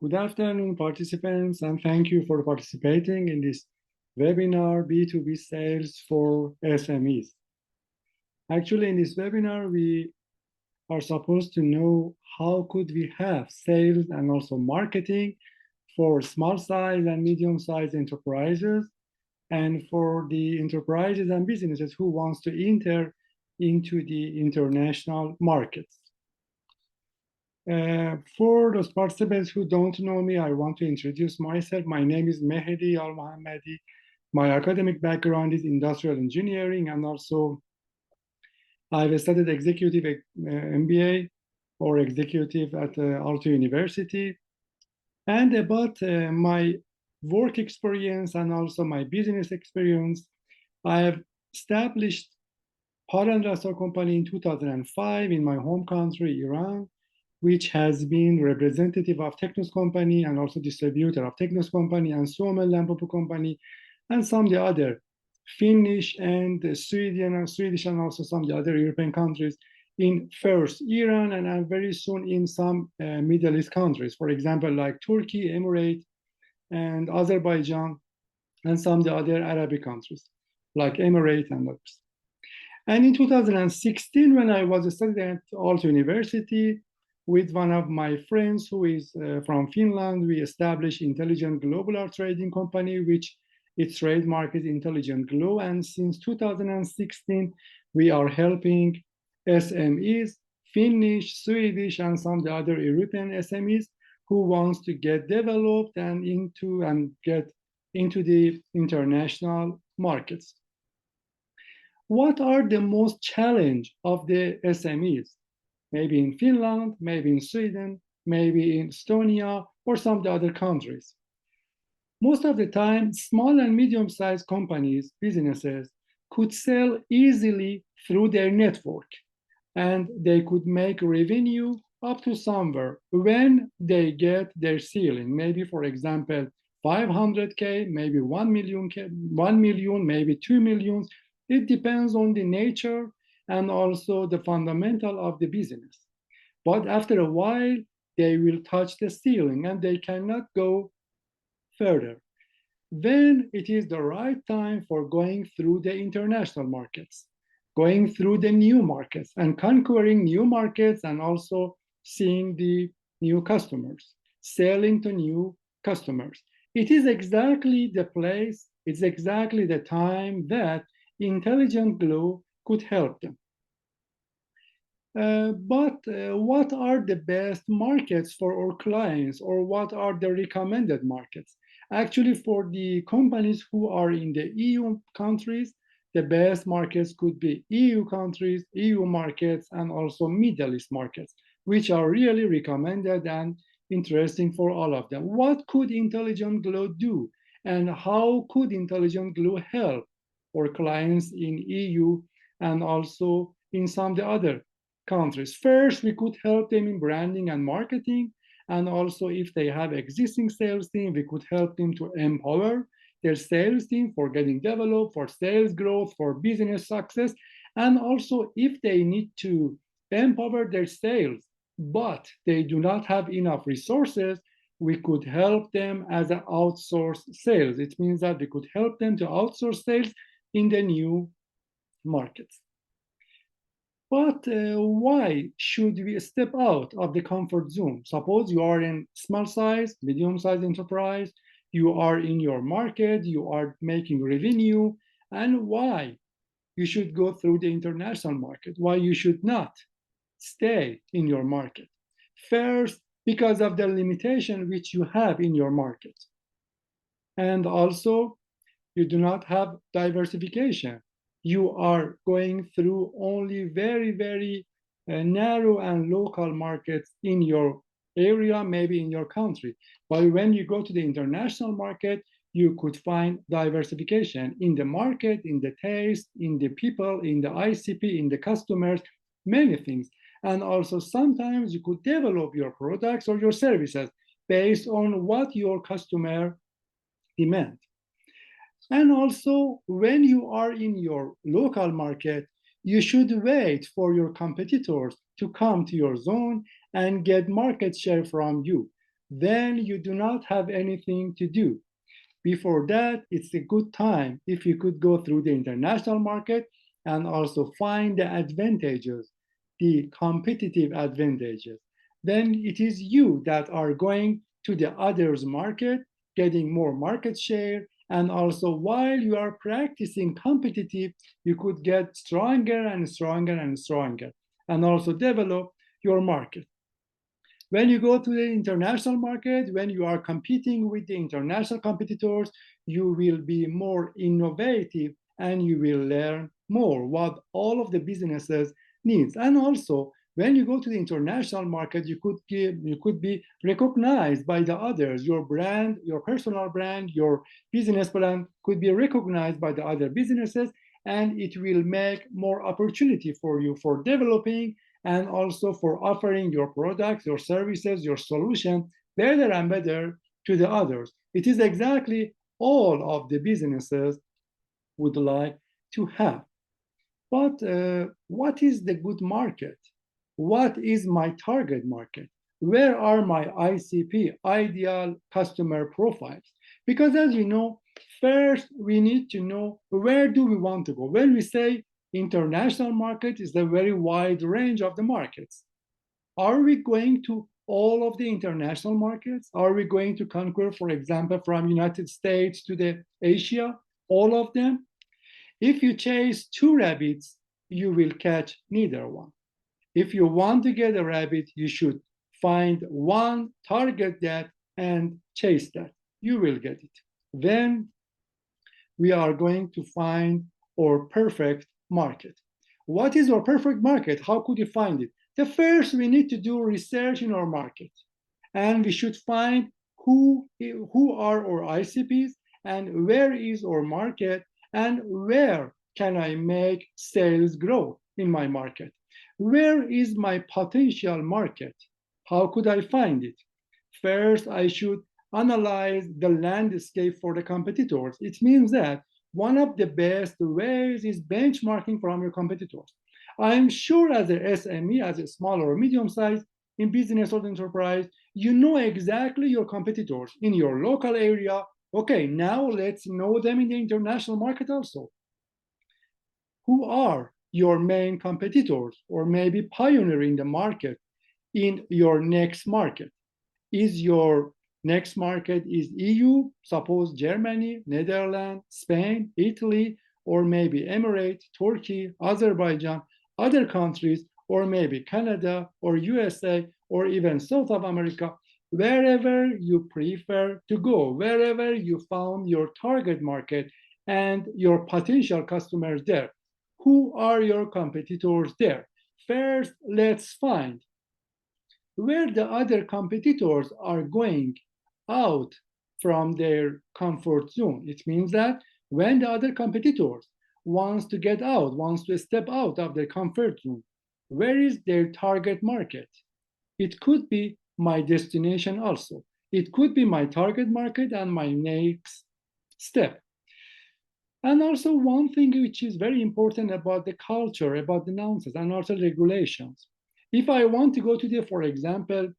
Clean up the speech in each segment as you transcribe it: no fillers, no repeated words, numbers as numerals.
Good afternoon, participants, and thank you for participating in this webinar, B2B Sales for SMEs. Actually, in this webinar, we are supposed to know how could we have sales and also marketing for small size and medium sized enterprises, and for the enterprises and businesses who wants to enter into the international markets. For those participants who don't know me, I want to introduce myself. My name is Mehdi Al-Mohammadi. My academic background is industrial engineering, and also I've studied executive MBA or executive at Aalto University. And about my work experience and also my business experience, I have established Paran Rastar company in 2005 in my home country, Iran, which has been representative of Technos company and also distributor of Technos company and Suomen Lämpöpuu company and some of the other Finnish and Swedish and also some of the other European countries in first Iran and very soon in some Middle East countries, for example, like Turkey, Emirates, and Azerbaijan, and some of the other Arabic countries, like Emirates and others. And in 2016, when I was studying at Aalto University with one of my friends who is from Finland, we established Intelligent Global Trading Company, which its trademark is Intelligent Glow. And since 2016, we are helping SMEs, Finnish, Swedish, and some of the other European SMEs who wants to get developed and get into the international markets. What are the most challenge of the SMEs? Maybe in Finland, maybe in Sweden, maybe in Estonia, or some of the other countries. Most of the time, small and medium-sized companies, businesses, could sell easily through their network, and they could make revenue up to somewhere when they get their ceiling. Maybe, for example, 500K, maybe 1 million, 1 million, maybe 2 million. It depends on the nature and also the fundamental of the business. But after a while, they will touch the ceiling and they cannot go further. Then it is the right time for going through the international markets, going through the new markets and conquering new markets and also seeing the new customers, selling to new customers. It is exactly the place, it's exactly the time that Intelligent Glow could help them. But what are the best markets for our clients, or what are the recommended markets? Actually, for the companies who are in the EU countries, the best markets could be EU countries, EU markets, and also Middle East markets, which are really recommended and interesting for all of them. What could Intelligent Glow do? And how could Intelligent Glow help our clients in EU and also in some of the other countries? First, we could help them in branding and marketing. And also, if they have existing sales team, we could help them to empower their sales team for getting developed, for sales growth, for business success. And also, if they need to empower their sales, but they do not have enough resources, we could help them as an outsourced sales. It means that we could help them to outsource sales in the new markets. But why should we step out of the comfort zone? Suppose you are in small size, medium sized enterprise, you are in your market, you are making revenue, and why you should go through the international market, why you should not stay in your market. First, because of the limitation which you have in your market. And also, you do not have diversification. You are going through only very, very narrow and local markets in your area, maybe in your country. But when you go to the international market, you could find diversification in the market, in the taste, in the people, in the ICP, in the customers, many things. And also sometimes you could develop your products or your services based on what your customer demand. And also, when you are in your local market, you should wait for your competitors to come to your zone and get market share from you. then you do not have anything to do. Before that, it's a good time if you could go through the international market and also find the advantages, the competitive advantages. Then it is you that are going to the others market, getting more market share. And also while you are practicing competitive, you could get stronger and stronger and stronger and also develop your market. When you go to the international market, when you are competing with the international competitors, you will be more innovative and you will learn more what all of the businesses needs. And also, when you go to the international market, you could be recognized by the others. Your brand, your personal brand, your business plan could be recognized by the other businesses, and it will make more opportunity for you for developing and also for offering your products, your services, your solution better and better to the others. It is exactly all of the businesses would like to have. But what is the good market? What is my target market? Where are my ICP, ideal customer profiles? Because as you know, first we need to know where do we want to go. When we say international market is a very wide range of the markets. Are we going to all of the international markets? Are we going to conquer, for example, from United States to the Asia, all of them? If you chase two rabbits, you will catch neither one. If you want to get a rabbit, you should find one, target that, and chase that. You will get it. Then we are going to find our perfect market. What is our perfect market? How could you find it? The first, we need to do research in our market. And we should find who are our ICPs and where is our market and where can I make sales grow in my market? Where is my potential market? How could I find it? First, I should analyze the landscape for the competitors. It means that one of the best ways is benchmarking from your competitors. I'm sure as a SME, as a small or medium size in business or enterprise, you know exactly your competitors in your local area. Okay, now let's know them in the international market also. Who are your main competitors or maybe pioneer in the market in your next market? Is your next market is EU, suppose Germany, Netherlands, Spain, Italy, or maybe Emirates, Turkey, Azerbaijan, other countries, or maybe Canada or USA, or even South of America, wherever you prefer to go, wherever you found your target market and your potential customers there. Who are your competitors there? First, let's find where the other competitors are going out from their comfort zone. It means that when the other competitors wants to get out, wants to step out of their comfort zone, where is their target market? It could be my destination also. It could be my target market and my next step. And also one thing which is very important about the culture, about the norms and also regulations. If I want to go to the, for example,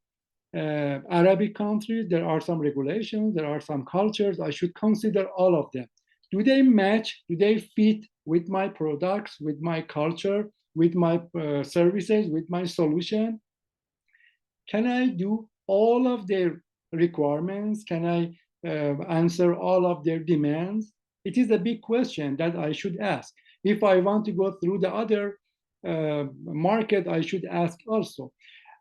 Arabic countries, there are some regulations, there are some cultures. I should consider all of them. Do they match? Do they fit with my products, with my culture, with my services, with my solution? Can I do all of their requirements? Can I answer all of their demands? It is a big question that I should ask. If I want to go through the other market, I should ask also.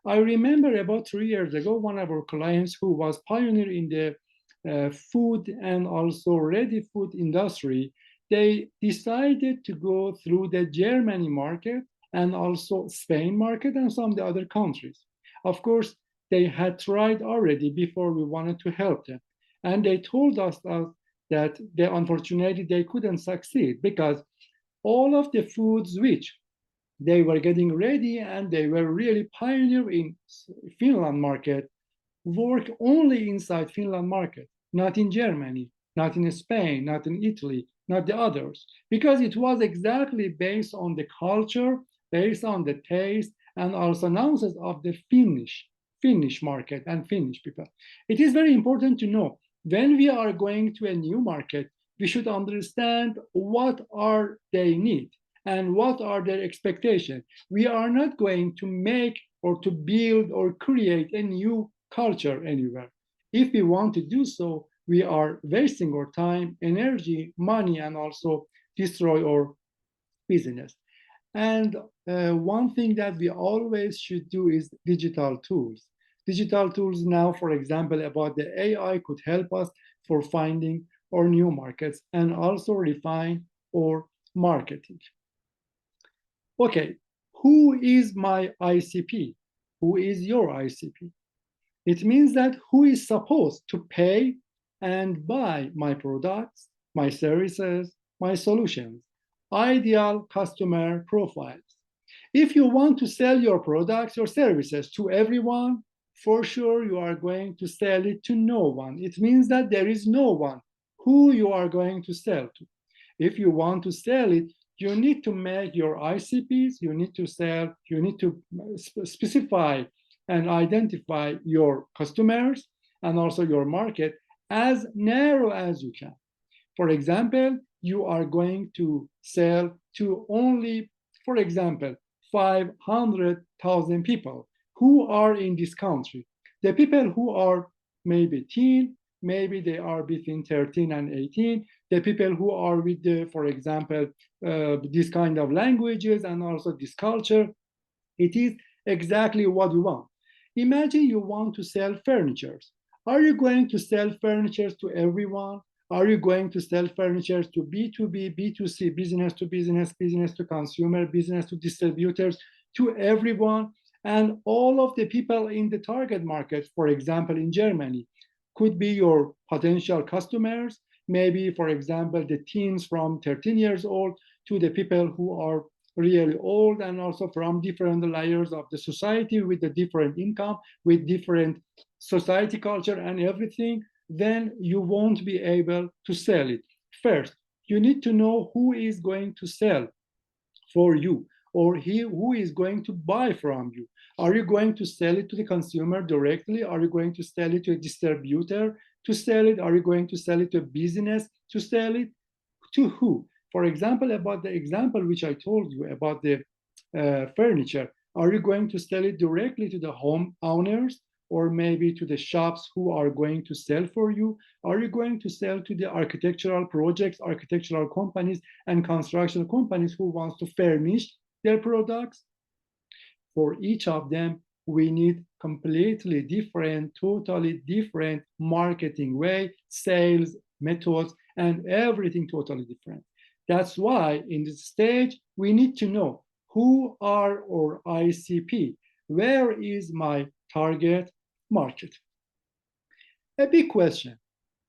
I remember about 3 years ago, one of our clients who was pioneer in the food and also ready food industry, they decided to go through the Germany market and also Spain market and some of the other countries. Of course, they had tried already before we wanted to help them. And they told us that unfortunately they couldn't succeed because all of the foods which they were getting ready and they were really pioneer in Finland market work only inside Finland market, not in Germany, not in Spain, not in Italy, not the others, because it was exactly based on the culture, based on the taste, and also nuances of the Finnish Finnish market and Finnish people. It is very important to know when we are going to a new market, we should understand what are they need and what are their expectations. We are not going to make or to build or create a new culture anywhere. If we want to do so, we are wasting our time, energy, money, and also destroy our business. And one thing that we always should do is digital tools. Digital tools now, for example, about the AI could help us for finding our new markets and also refine our marketing. Okay, who is my ICP? Who is your ICP? It means that who is supposed to pay and buy my products, my services, my solutions, ideal customer profiles. If you want to sell your products or services to everyone, for sure you are going to sell it to no one. It means that there is no one who you are going to sell to. If you want to sell it, you need to make your ICPs, you need to specify and identify your customers and also your market as narrow as you can. For example, you are going to sell to only, for example, 500,000 people who are in this country. The people who are maybe teen, maybe they are between 13 and 18, the people who are with the, for example, this kind of languages and also this culture, it is exactly what you want. Imagine you want to sell furniture. Are you going to sell furniture to everyone? Are you going to sell furniture to B2B, B2C, business to business, business to consumer, business to distributors, to everyone? And all of the people in the target market, for example, in Germany, could be your potential customers. Maybe, for example, the teens from 13 years old to the people who are really old, and also from different layers of the society with the different income, with different society culture and everything, then you won't be able to sell it. First, you need to know who is going to sell for you, or who is going to buy from you. Are you going to sell it to the consumer directly? Are you going to sell it to a distributor to sell it? Are you going to sell it to a business to sell it? To who? For example, about the example which I told you about the furniture, are you going to sell it directly to the home owners, or maybe to the shops who are going to sell for you? Are you going to sell to the architectural projects, architectural companies, and construction companies who wants to furnish their products? For each of them, we need completely different, totally different marketing way, sales methods, and everything totally different. That's why in this stage, we need to know who are our ICP, where is my target market. A big question,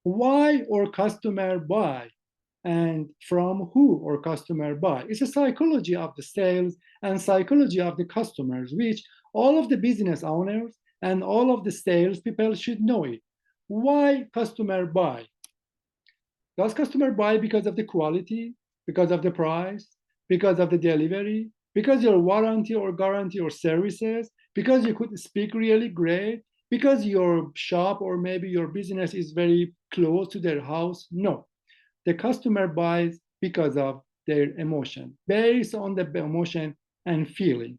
why our customer buy and from who our customer buy? It's a psychology of the sales and psychology of the customers, which all of the business owners and all of the sales people should know it. Why customer buy? Does customer buy because of the quality, because of the price, because of the delivery, because your warranty or guarantee or services, because you could speak really great, because your shop or maybe your business is very close to their house? No. The customer buys because of their emotion, based on the emotion and feeling.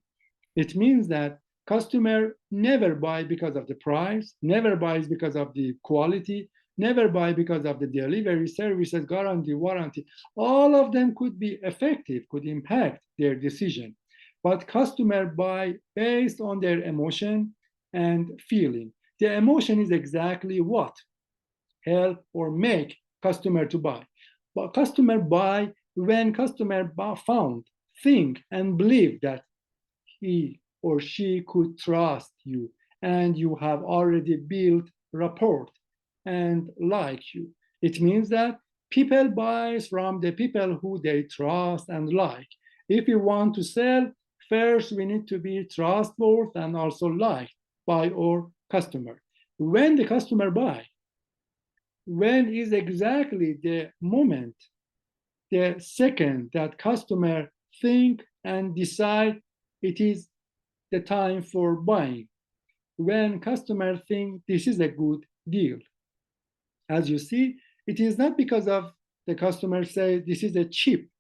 It means that customer never buy because of the price, never buys because of the quality, never buy because of the delivery, services, guarantee, warranty. All of them could be effective, could impact their decision. But customer buy based on their emotion and feeling. The emotion is exactly what help or make customer to buy. But customer buy when customer found, think, and believe that he or she could trust you, and you have already built rapport and like you. It means that people buy from the people who they trust and like. If you want to sell, first we need to be trustworthy and also liked by our customer. When the customer buy, when is exactly the moment, the second that customer think and decide it is the time for buying? when customers think this is a good deal. As you see, it is not because of the customer say this is a cheap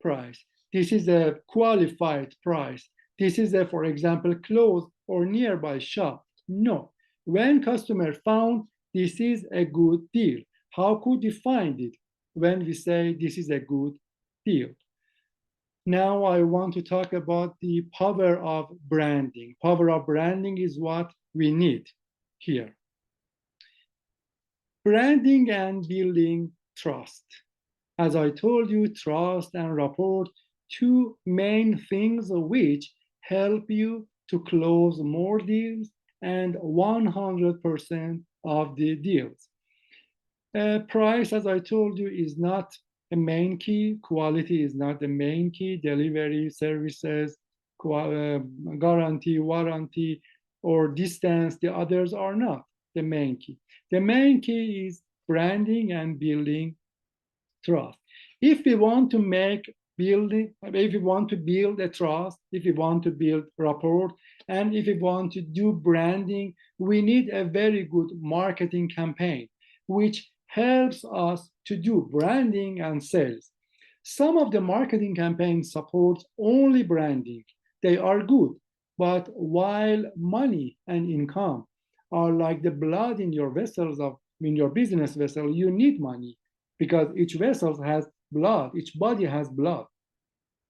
price, this is a qualified price, this is a, for example, close or nearby shop. No, when customer found this is a good deal. How could we find it when we say this is a good deal? Now I want to talk about the power of branding. Power of branding is what we need here. Branding and building trust. As I told you, trust and rapport, two main things which help you to close more deals and 100% of the deals. Price, as I told you, is not a main key. Quality is not the main key. Delivery, services, guarantee, warranty, or distance, the others are not the main key. The main key is branding and building trust. If we want to if we want to build a trust, if we want to build rapport, and if we want to do branding, we need a very good marketing campaign, which helps us to do branding and sales. Some of the marketing campaigns support only branding. They are good, but while money and income are like the blood in your vessels in your business vessel, you need money because each vessel has blood, each body has blood,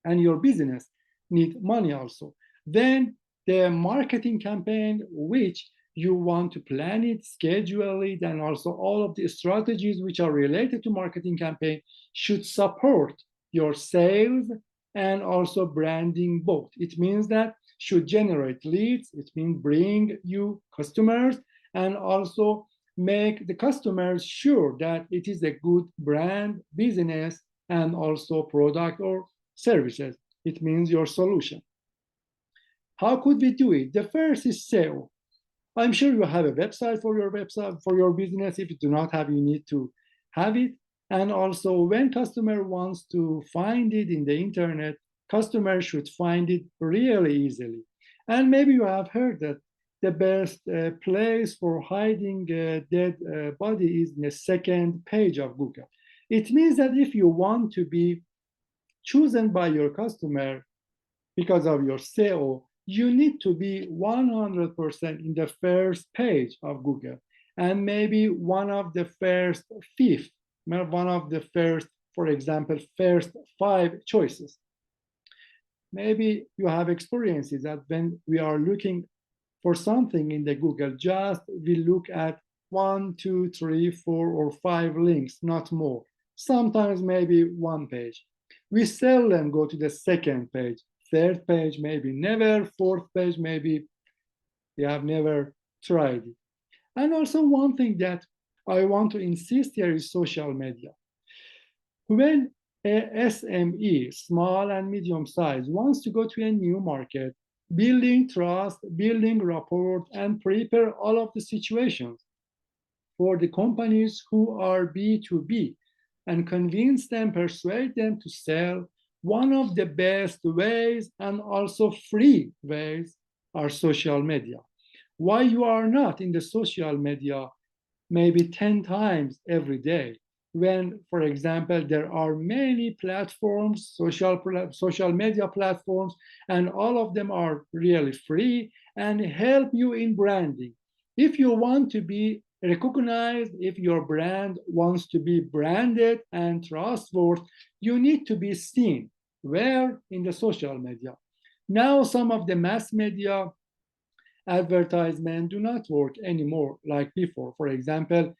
and your business needs money also. Then the marketing campaign, which you want to plan it, schedule it, and also all of the strategies which are related to marketing campaign should support your sales and also branding both. It means that should generate leads, it means bring you customers, and also make the customers sure that it is a good brand, business, and also product or services. It means your solution. How could we do it? The first is SEO. I'm sure you have a website for your business. If you do not have, you need to have it. And also, when customer wants to find it in the internet, customer should find it really easily. And maybe you have heard that the best place for hiding a dead body is in the second page of Google. It means that if you want to be chosen by your customer because of your SEO, you need to be 100% in the first page of Google, and maybe one of the first fifth, one of the first, for example, first 5 choices. Maybe you have experiences that when we are looking for something in the Google, just we look at 1, 2, 3, 4, or 5 links, not more. Sometimes maybe 1 page. We seldom go to the second page, third page, maybe never, fourth page, maybe we have never tried it. And also one thing that I want to insist here is social media. When a SME, small and medium size, wants to go to a new market, building trust, building rapport, and prepare all of the situations for the companies who are B2B and convince them, persuade them to sell, one of the best ways and also free ways are social media. Why you are not in the social media maybe 10 times every day when, for example, there are many platforms, social media platforms, and all of them are really free and help you in branding. If you want to be recognized, if your brand wants to be branded and trustworthy, you need to be seen. Where? In the social media. Now, some of the mass media advertisement do not work anymore like before. For example,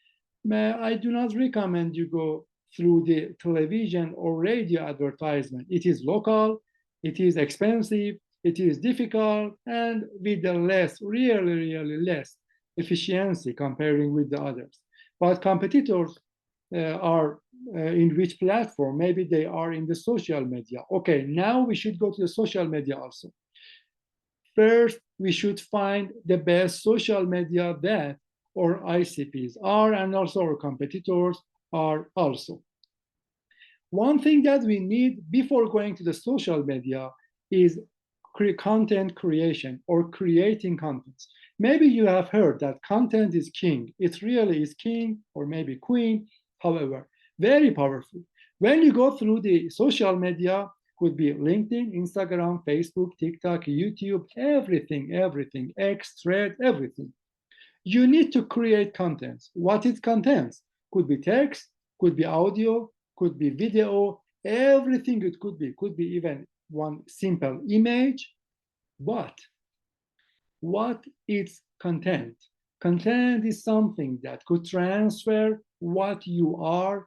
I do not recommend you go through the television or radio advertisement. It is local, it is expensive, it is difficult, and with the really less efficiency comparing with the others. But competitors are in which platform? Maybe they are in the social media. Okay, now we should go to the social media also. First, we should find the best social media that our ICPs are, and also our competitors are also. One thing that we need before going to the social media is content creation or creating contents. Maybe you have heard that content is king. It really is king or maybe queen, however, very powerful. When you go through the social media, could be LinkedIn, Instagram, Facebook, TikTok, YouTube, everything, X, Thread, everything. You need to create contents. What is contents? Could be text, could be audio, could be video, everything it could be even one simple image. But what is content? Content is something that could transfer what you are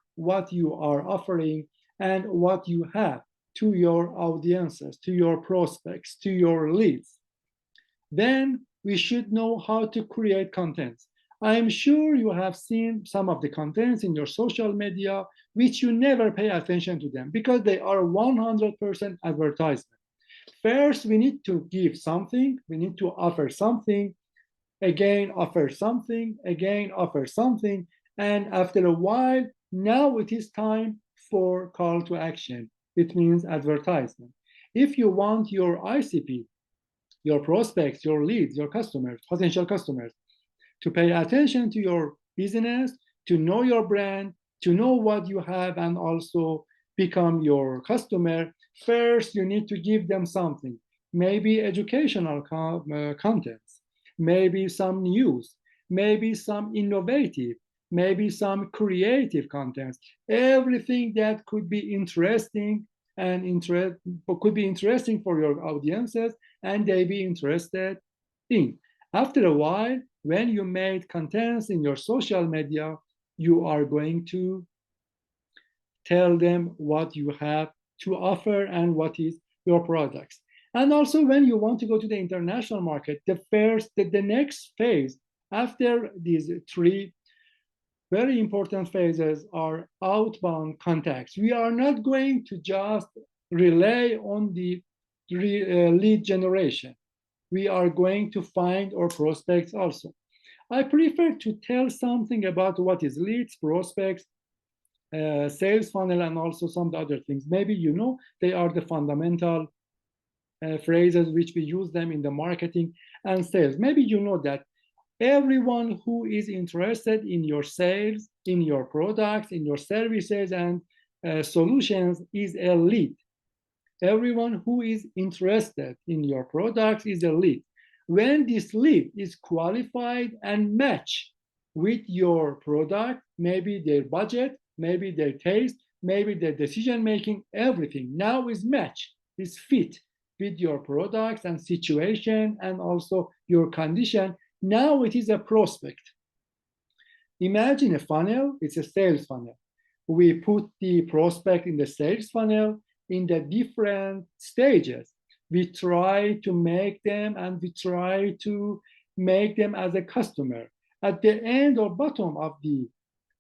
offering, and what you have to your audiences, to your prospects, to your leads. Then we should know how to create contents. I'm sure you have seen some of the contents in your social media which you never pay attention to them because they are 100% advertisement. First, we need to give something, we need to offer something, again offer something, again offer something, and after a while, now it is time for call to action. It means advertisement. If you want your ICP, your prospects, your leads, your customers, potential customers, to pay attention to your business, to know your brand, to know what you have, and also become your customer, first you need to give them something. Maybe educational contents, maybe some news, maybe some innovative, maybe some creative contents, everything that could be interesting and could be interesting for your audiences and they be interested in. After a while, when you made contents in your social media, you are going to tell them what you have to offer and what is your products. And also when you want to go to the international market, the next phase after these three very important phases are outbound contacts. We are not going to just rely on the lead generation. We are going to find our prospects also. I prefer to tell something about what is leads, prospects, sales funnel, and also some other things. Maybe you know they are the fundamental phrases which we use them in the marketing and sales. Maybe you know that everyone who is interested in your sales, in your products, in your services and solutions is a lead. Everyone who is interested in your products is a lead. When this lead is qualified and match with your product, maybe their budget, maybe their taste, maybe their decision making, everything now is matched, is fit with your products and situation and also your condition. Now it is a prospect. Imagine a funnel, it's a sales funnel. We put the prospect in the sales funnel in the different stages. We try to make them and we try to make them as a customer. At the end or bottom of the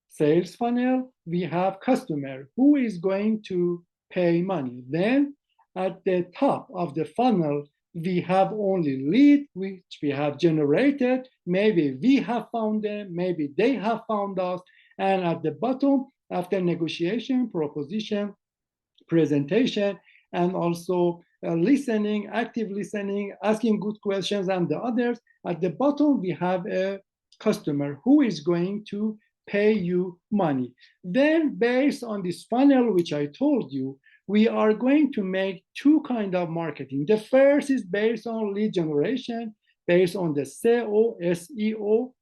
sales funnel, we have customer who is going to pay money. Then at the top of the funnel, we have only lead which we have generated. Maybe we have found them, maybe they have found us. And at the bottom, after negotiation, proposition, presentation, and also listening, active listening, asking good questions, and the others, at the bottom, we have a customer who is going to pay you money. Then based on this funnel, which I told you, we are going to make two kinds of marketing. The first is based on lead generation, based on the SEO,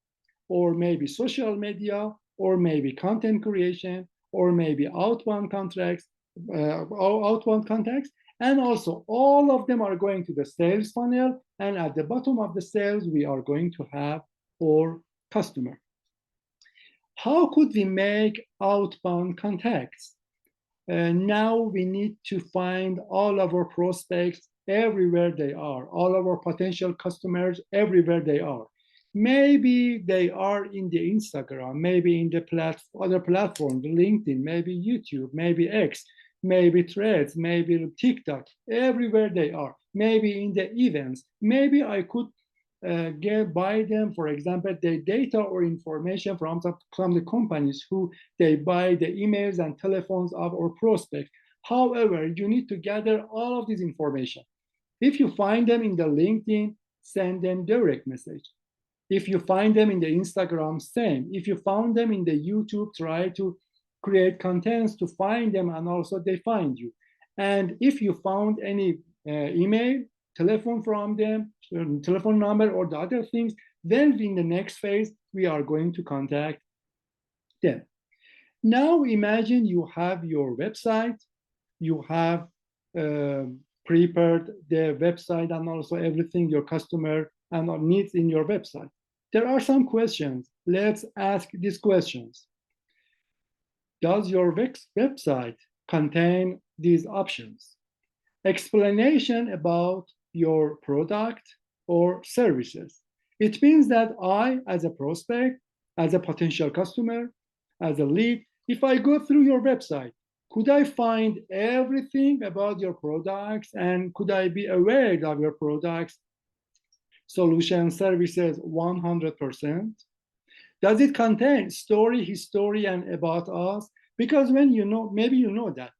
or maybe social media, or maybe content creation, or maybe outbound contacts, and also all of them are going to the sales funnel, and at the bottom of the sales, we are going to have our customer. How could we make outbound contacts? Now we need to find all of our prospects everywhere they are, all of our potential customers everywhere they are. Maybe they are in the Instagram, maybe in the other platforms, LinkedIn, maybe YouTube, maybe X, maybe Threads, maybe TikTok, everywhere they are. Maybe in the events. Maybe I could buy them, for example, the data or information from the companies who they buy the emails and telephones of our prospects. However, you need to gather all of this information. If you find them in the LinkedIn, send them direct message. If you find them in the Instagram, same. If you found them in the YouTube, try to create contents to find them, and also they find you. And if you found any email, telephone from them, telephone number, or the other things, then in the next phase, we are going to contact them. Now imagine you have your website, you have uh, prepared the website and also everything your customer and needs in your website. There are some questions. Let's ask these questions. Does your website contain these options? Explanation about your product or services. It means that I, as a prospect, as a potential customer, as a lead, if I go through your website, could I find everything about your products, and could I be aware of your products, solutions, services 100%? Does it contain story, history, and about us? Because when you know, maybe you know that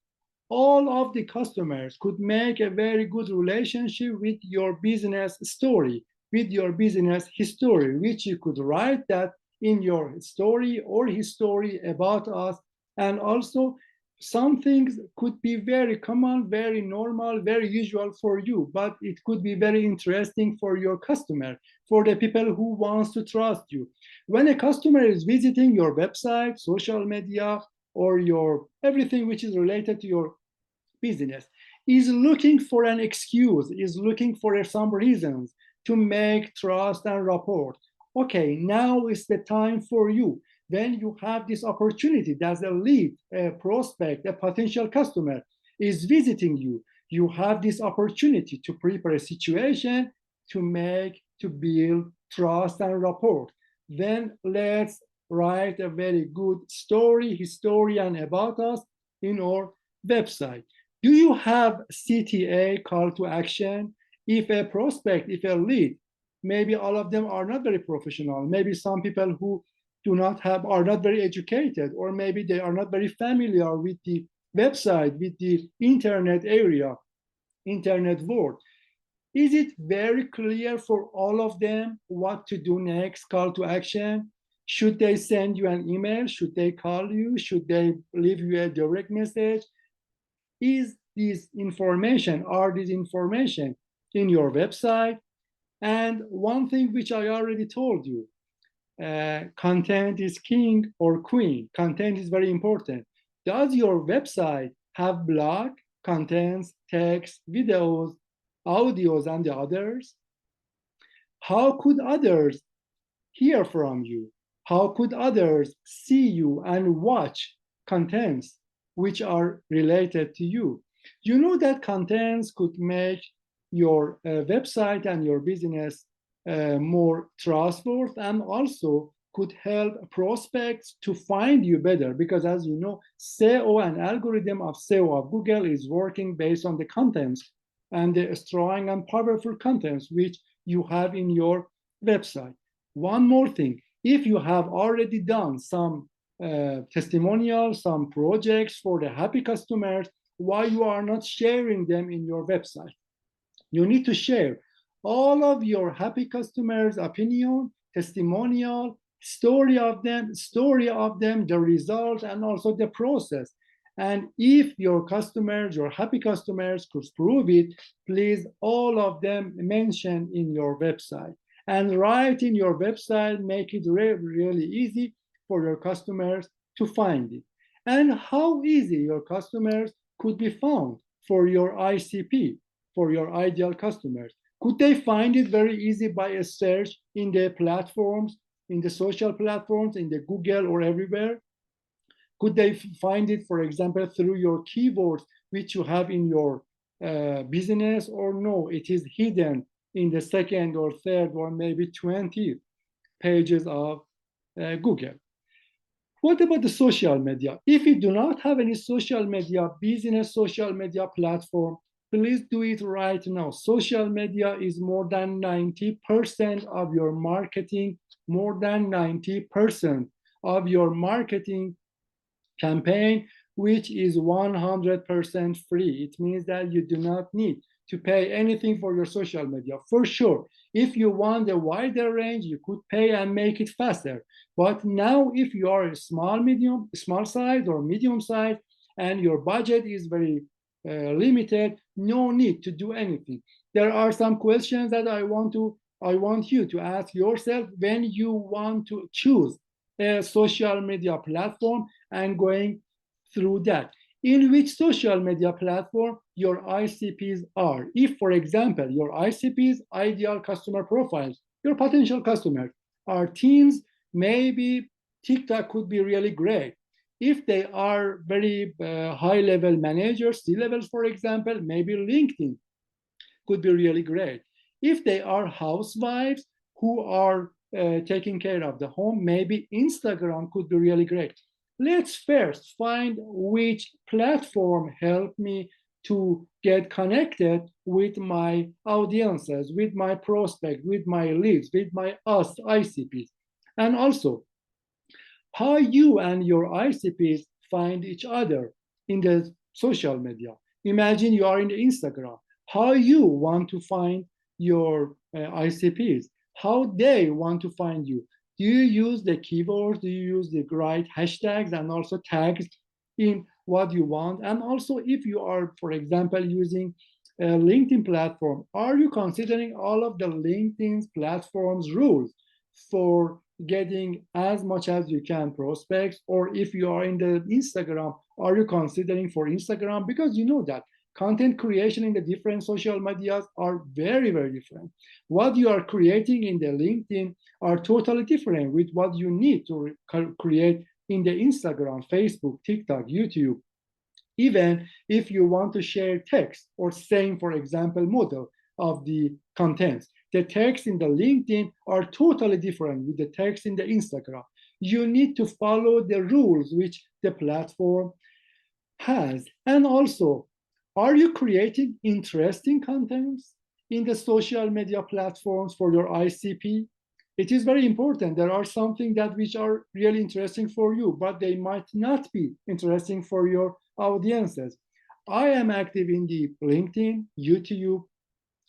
all of the customers could make a very good relationship with your business story, with your business history, which you could write that in your story or history about us. And also, some things could be very common, very normal, very usual for you, but it could be very interesting for your customer, for the people who wants to trust you. When a customer is visiting your website, social media, or your everything which is related to your business, is looking for an excuse, is looking for some reasons to make trust and rapport. Okay, now is the time for you. When you have this opportunity as a lead, a prospect, a potential customer is visiting you, you have this opportunity to prepare a situation to build trust and rapport. Then let's write a very good story, historian about us in our website. Do you have CTA, call to action? If a prospect, if a lead, maybe all of them are not very professional. Maybe some people who do not have, are not very educated, or maybe they are not very familiar with the website, with the internet area, internet world. Is it very clear for all of them what to do next, call to action? Should they send you an email? Should they call you? Should they leave you a direct message? Is this information, are these information in your website? And one thing which I already told you, content is king or queen. Content is very important. Does your website have blog, contents, text, videos, audios, and the others? How could others hear from you? How could others see you and watch contents which are related to you? You know that contents could make your website and your business more trustworthy, and also could help prospects to find you better, because as you know, SEO and algorithm of SEO of Google is working based on the contents and the strong and powerful contents which you have in your website. One more thing, if you have already done some testimonials, some projects for the happy customers, why you are not sharing them in your website? You need to share all of your happy customers' opinion, testimonial, story of them, the results, and also the process. And if your customers, your happy customers could prove it, please all of them mention in your website. And write in your website, make it really easy for your customers to find it. And how easy your customers could be found for your ICP, for your ideal customers. Could they find it very easy by a search in the platforms, in the social platforms, in the Google or everywhere? Could they find it, for example, through your keywords which you have in your business, or no, it is hidden in the second or third or maybe 20 pages of Google? What about the social media? If you do not have any social media, business social media platform, please do it right now. Social media is more than 90% of your marketing, more than 90% of your marketing campaign, which is 100% free. It means that you do not need to pay anything for your social media. For sure, if you want a wider range, you could pay and make it faster. But now, if you are a small size or medium size, and your budget is very limited, no need to do anything. There are some questions that I want you to ask yourself when you want to choose a social media platform and going through that. In which social media platform your ICPs are. If, for example, your ICPs, ideal customer profiles, your potential customers are teens, maybe TikTok could be really great. If they are very high-level managers, C-levels, for example, maybe LinkedIn could be really great. If they are housewives who are taking care of the home, maybe Instagram could be really great. Let's first find which platform help me to get connected with my audiences, with my prospect, with my leads, with my ICPs. And also, how you and your ICPs find each other in the social media. Imagine you are in the Instagram. How you want to find your ICPs, how they want to find you. Do you use the keywords? Do you use the right hashtags and also tags in what you want? And also, if you are, for example, using a LinkedIn platform, are you considering all of the LinkedIn platform's rules for getting as much as you can prospects? Or if you are in the Instagram, are you considering for Instagram? Because you know that content creation in the different social medias are very, very different. What you are creating in the LinkedIn are totally different with what you need to create in the Instagram, Facebook, TikTok, YouTube. Even if you want to share text or same, for example, model of the contents, the text in the LinkedIn are totally different with the text in the Instagram. You need to follow the rules which the platform has. And also, are you creating interesting contents in the social media platforms for your ICP? It is very important. There are something that which are really interesting for you, but they might not be interesting for your audiences. I am active in the LinkedIn, YouTube,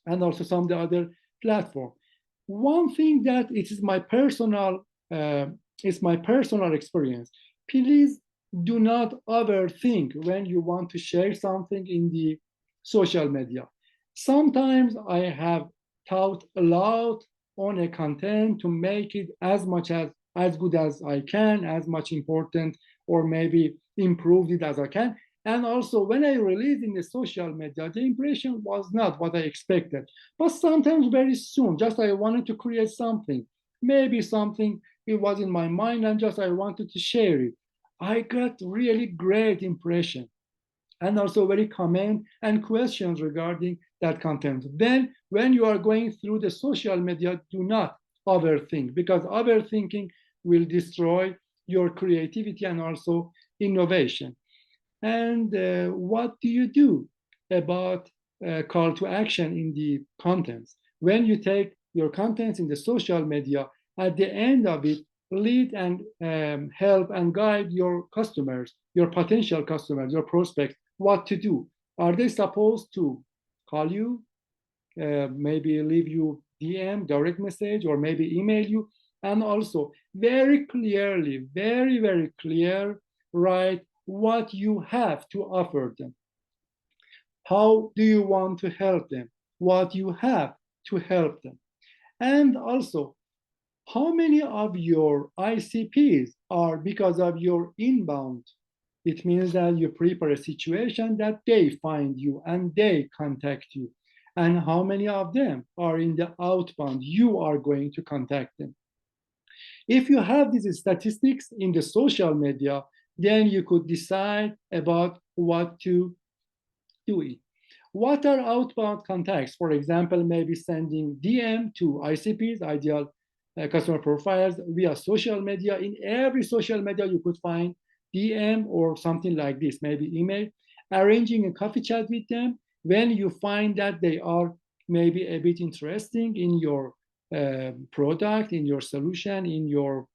and also some of the other platform. One thing that it is my personal experience. Please do not overthink when you want to share something in the social media. Sometimes I have thought aloud on a content to make it as good as I can, as much important, or maybe improve it as I can. And also, when I released in the social media, the impression was not what I expected. But sometimes very soon, just I wanted to create something, maybe something it was in my mind, and just I wanted to share it. I got really great impression, and also very comment and questions regarding that content. Then, when you are going through the social media, do not overthink, because overthinking will destroy your creativity and also innovation. And what do you do about call to action in the contents? When you take your contents in the social media, at the end of it, lead and help and guide your customers, your potential customers, your prospects, what to do. Are they supposed to call you, maybe leave you DM, direct message, or maybe email you? And also, very clearly, very, very clear, write what you have to offer them. How do you want to help them? What you have to help them. And also, how many of your ICPs are because of your inbound? It means that you prepare a situation that they find you and they contact you. And how many of them are in the outbound? You are going to contact them. If you have these statistics in the social media, then you could decide about what to do it. What are outbound contacts? For example, maybe sending DM to ICPs, ideal customer profiles, via social media. In every social media, you could find DM or something like this, maybe email. Arranging a coffee chat with them when you find that they are maybe a bit interesting in your product, in your solution, in your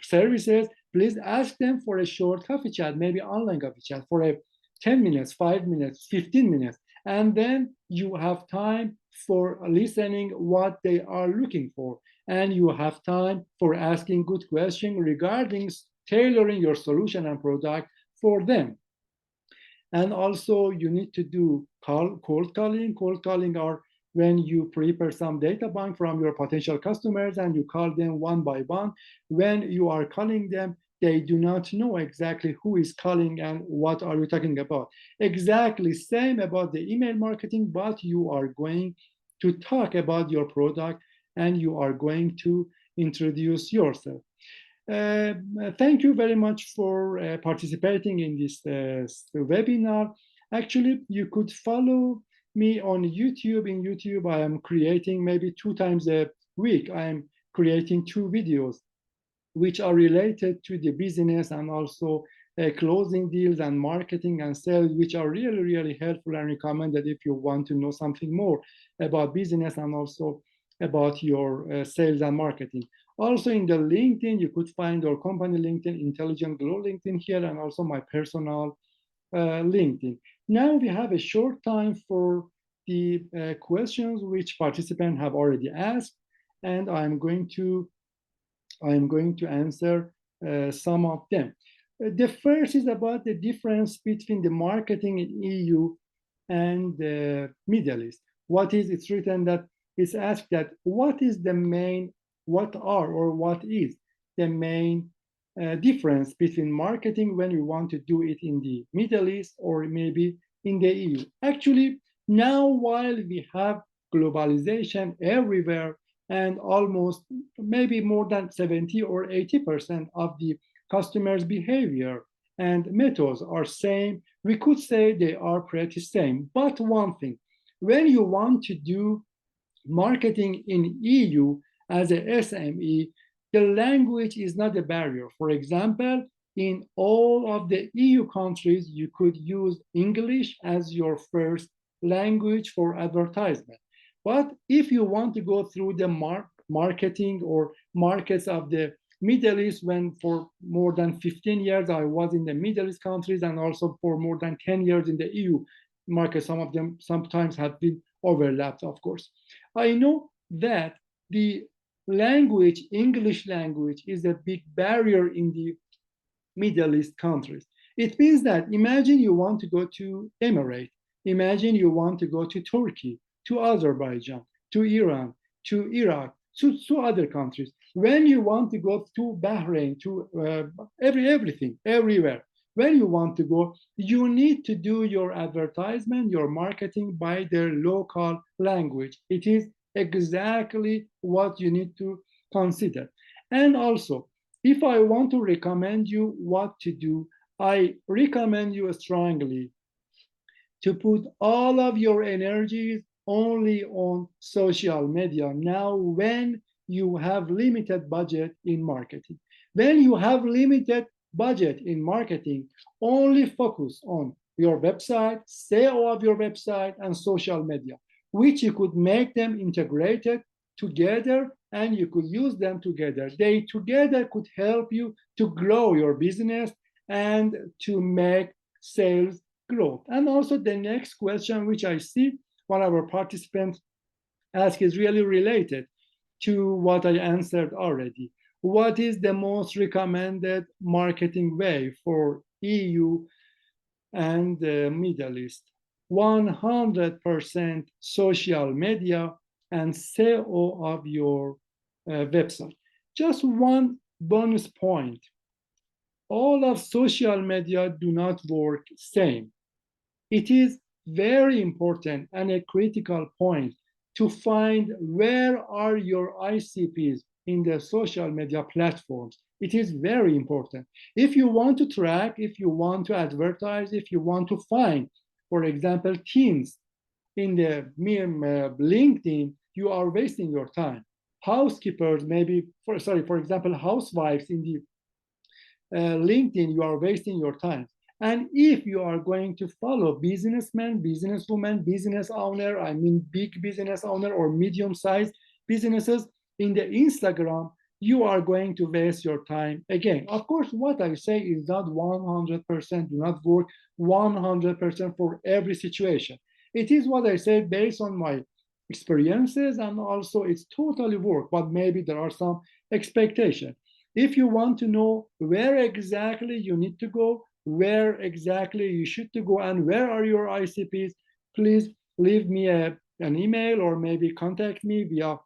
services. Please ask them for a short coffee chat, maybe online coffee chat, for a 10 minutes, 5 minutes, 15 minutes. And then you have time for listening what they are looking for. And you have time for asking good questions regarding tailoring your solution and product for them. And also you need to do cold calling. Cold calling are when you prepare some data bank from your potential customers and you call them one by one. When you are calling them, they do not know exactly who is calling and what are you talking about. Exactly same about the email marketing, but you are going to talk about your product and you are going to introduce yourself. Thank you very much for participating in this webinar. Actually, you could follow me on YouTube. In YouTube, I am creating maybe 2 times a week. I am creating 2 videos which are related to the business and also closing deals and marketing and sales, which are really, really helpful and recommended if you want to know something more about business and also about your sales and marketing. Also in the LinkedIn, you could find our company LinkedIn, Intelligent Grow LinkedIn here, and also my personal LinkedIn. Now we have a short time for the questions which participants have already asked, and I'm going to answer some of them. The first is about the difference between the marketing in EU and the Middle East. It's written that it's asked that what is the main, what is the main difference between marketing when you want to do it in the Middle East or maybe in the EU? Actually, now while we have globalization everywhere, and almost maybe more than 70 or 80% of the customers' behavior and methods are same, we could say they are pretty same. But one thing, when you want to do marketing in EU as a SME, the language is not a barrier. For example, in all of the EU countries, you could use English as your first language for advertisement. But if you want to go through the marketing or markets of the Middle East, when for more than 15 years I was in the Middle East countries and also for more than 10 years in the EU market, some of them sometimes have been overlapped, of course. I know that the language, English language, is a big barrier in the Middle East countries. It means that imagine you want to go to Emirates, imagine you want to go to Turkey, to Azerbaijan, to Iran, to Iraq, to other countries. When you want to go to Bahrain, to everything, everywhere, when you want to go, you need to do your advertisement, your marketing by their local language. It is exactly what you need to consider. And also, if I want to recommend you what to do, I recommend you strongly to put all of your energies only on social media now when you have limited budget in marketing. When you have limited budget in marketing, only focus on your website, SEO of your website, and social media, which you could make them integrated together and you could use them together. They together could help you to grow your business and to make sales growth. And also the next question, which I see one of our participants ask, is really related to what I answered already. What is the most recommended marketing way for EU and the Middle East? 100% social media and SEO of your website. Just one bonus point. All of social media do not work same. It is very important and a critical point to find where are your ICPs in the social media platforms. It is very important. If you want to track, if you want to advertise, if you want to find, for example, teens in the LinkedIn, you are wasting your time. Housekeepers, maybe, for example, housewives in the LinkedIn, you are wasting your time. And if you are going to follow businessmen, businesswomen, business owner, I mean big business owner or medium-sized businesses in the Instagram, you are going to waste your time again. Of course, what I say is not 100% do not work 100% for every situation. It is what I say based on my experiences, and also it's totally work, but maybe there are some expectation. If you want to know where exactly you need to go, where exactly you should to go, and where are your ICPs, please leave me an email or maybe contact me via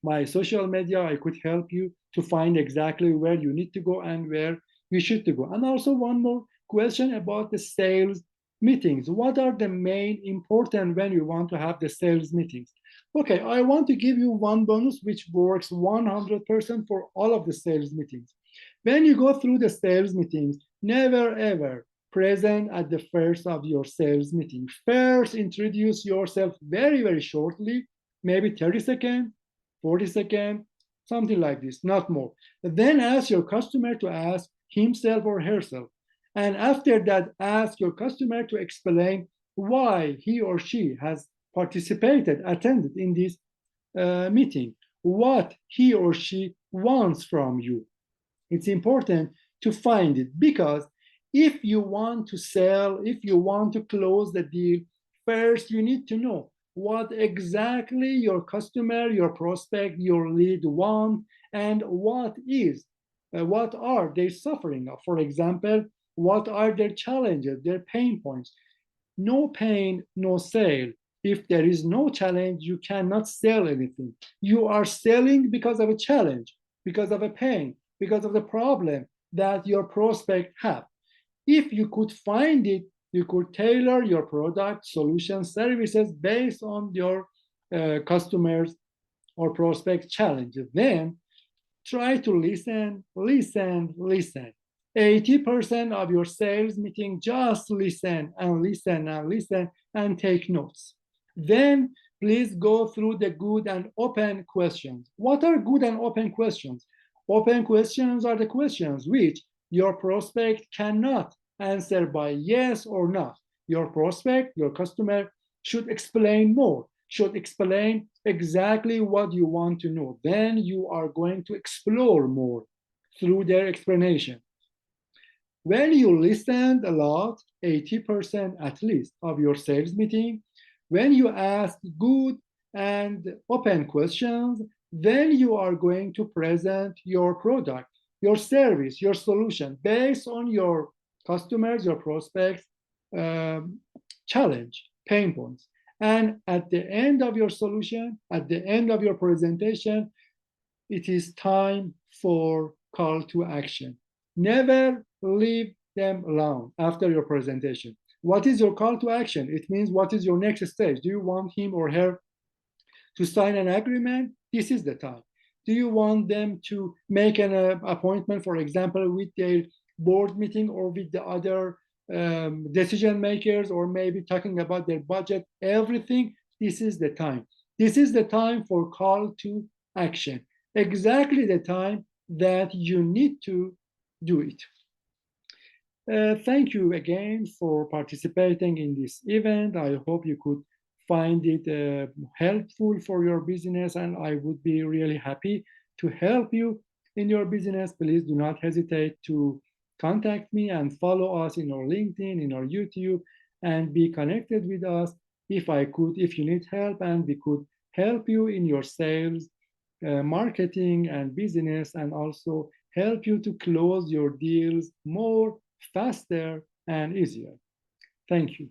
my social media. I could help you to find exactly where you need to go and where you should to go. And also one more question about the sales meetings. What are the main important when you want to have the sales meetings? Okay, I want to give you one bonus which works 100% for all of the sales meetings. When you go through the sales meetings, never ever present at the first of your sales meeting. First, introduce yourself very, very shortly, maybe 30 seconds, 40 seconds, something like this, not more. Then ask your customer to ask himself or herself. And after that, ask your customer to explain why he or she has participated, attended in this meeting, what he or she wants from you. It's important to find it, because if you want to sell, if you want to close the deal, first you need to know what exactly your customer, your prospect, your lead want, and what are they suffering of. For example, what are their challenges, their pain points. No pain, no sale. If there is no challenge, you cannot sell anything. You are selling because of a challenge, because of a pain, because of the problem that your prospect have. If you could find it, you could tailor your product, solution, services based on your customers or prospect challenges. Then try to listen, listen, listen. 80% of your sales meeting, just listen and listen and listen and take notes. Then please go through the good and open questions. What are good and open questions? Open questions are the questions which your prospect cannot answer by yes or not. Your prospect, your customer should explain more, should explain exactly what you want to know. Then you are going to explore more through their explanation. When you listen a lot, 80% at least of your sales meeting, when you ask good and open questions, then you are going to present your product, your service, your solution based on your customers, your prospects, challenge, pain points. And at the end of your solution, at the end of your presentation, it is time for call to action. Never leave them alone after your presentation. What is your call to action? It means what is your next stage? Do you want him or her to sign an agreement? This is the time. Do you want them to make an appointment, for example, with their board meeting or with the other decision makers, or maybe talking about their budget, everything? This is the time. This is the time for call to action. Exactly the time that you need to do it. Thank you again for participating in this event. I hope you could find it helpful for your business, and I would be really happy to help you in your business. Please do not hesitate to contact me and follow us in our LinkedIn, in our YouTube, and be connected with us if you need help, and we could help you in your sales, marketing, and business, and also help you to close your deals more, faster, and easier. Thank you.